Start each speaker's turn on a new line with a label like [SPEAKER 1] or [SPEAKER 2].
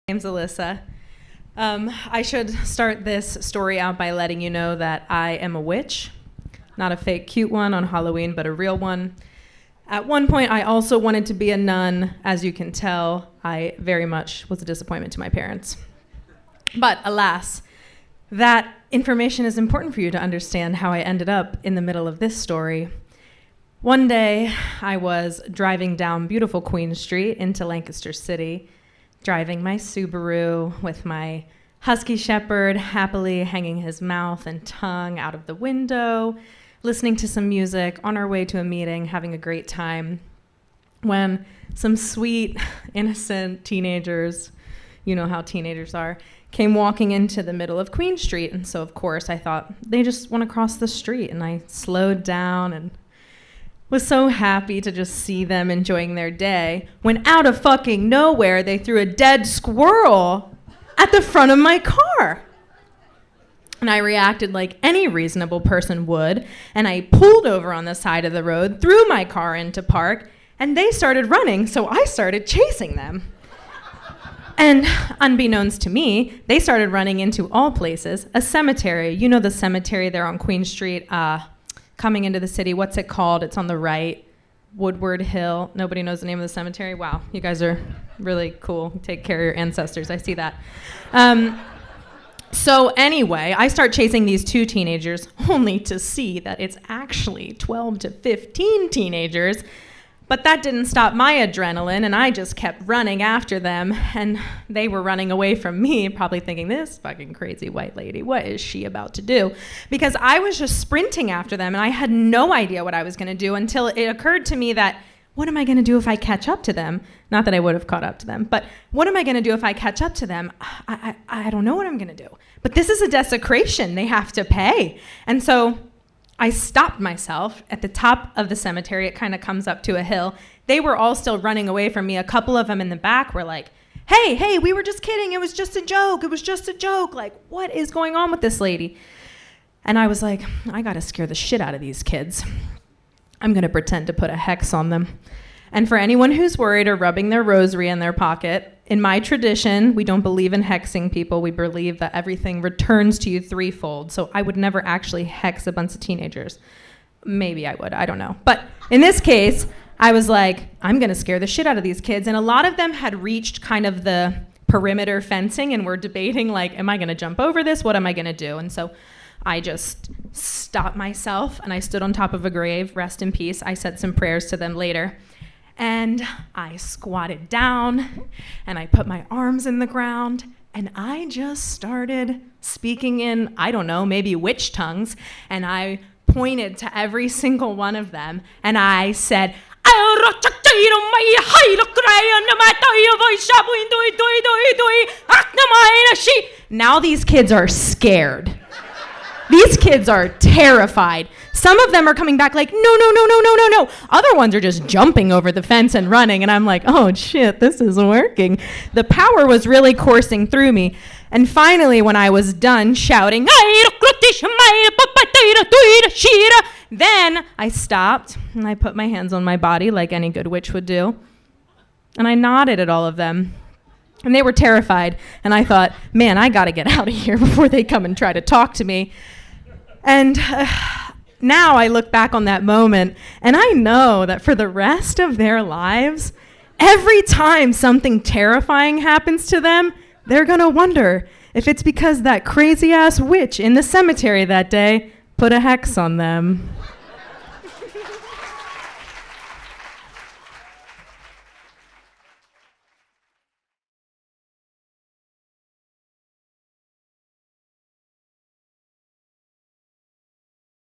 [SPEAKER 1] Name's Alyssa. I should start this story out by letting you know that I am a witch. Not a fake cute one on Halloween, but a real one. At one point, I also wanted to be a nun. As you can tell, I very much was a disappointment to my parents. But alas, that information is important for you to understand how I ended up in the middle of this story. One day, I was driving down beautiful Queen Street into Lancaster City, driving my Subaru with my husky shepherd happily hanging his mouth and tongue out of the window, listening to some music, on our way to a meeting, having a great time, when some sweet, innocent teenagers, you know how teenagers are, came walking into the middle of Queen Street. And so, of course, I thought, they just want to cross the street. And I slowed down and was so happy to just see them enjoying their day, when out of fucking nowhere, they threw a dead squirrel at the front of my car. And I reacted like any reasonable person would, and I pulled over on the side of the road, threw my car into park, and they started running, so I started chasing them. And unbeknownst to me, they started running into all places, a cemetery. You know the cemetery there on Queen Street, coming into the city. What's it called? It's on the right. Woodward Hill. Nobody knows the name of the cemetery? Wow, you guys are really cool. Take care of your ancestors. I see that. So anyway, I start chasing these two teenagers, only to see that it's actually 12 to 15 teenagers. But that didn't stop my adrenaline, and I just kept running after them, and they were running away from me, probably thinking, this fucking crazy white lady, what is she about to do? Because I was just sprinting after them, and I had no idea what I was going to do until it occurred to me that, what am I going to do if I catch up to them? Not that I would have caught up to them, but what am I going to do if I catch up to them? I don't know what I'm going to do. But this is a desecration they have to pay. And so I stopped myself at the top of the cemetery. It kind of comes up to a hill. They were all still running away from me. A couple of them in the back were like, hey, we were just kidding. It was just a joke. It was just a joke. Like, what is going on with this lady? And I was like, I got to scare the shit out of these kids. I'm going to pretend to put a hex on them. And for anyone who's worried or rubbing their rosary in their pocket, in my tradition, we don't believe in hexing people. We believe that everything returns to you threefold. So I would never actually hex a bunch of teenagers. Maybe I would, I don't know. But in this case, I was like, I'm gonna scare the shit out of these kids. And a lot of them had reached kind of the perimeter fencing and were debating like, am I gonna jump over this? What am I gonna do? And so I just stopped myself and I stood on top of a grave, rest in peace. I said some prayers to them later. And I squatted down and I put my arms in the ground and I just started speaking in, I don't know, maybe witch tongues. And I pointed to every single one of them and I said, now these kids are scared. These kids are terrified. Some of them are coming back like, no. Other ones are just jumping over the fence and running. And I'm like, oh shit, this is working. The power was really coursing through me. And finally, when I was done shouting, then I stopped and I put my hands on my body like any good witch would do. And I nodded at all of them. And they were terrified. And I thought, man, I got to get out of here before they come and try to talk to me. And now I look back on that moment, and I know that for the rest of their lives, every time something terrifying happens to them, they're going to wonder if it's because that crazy-ass witch in the cemetery that day put a hex on them.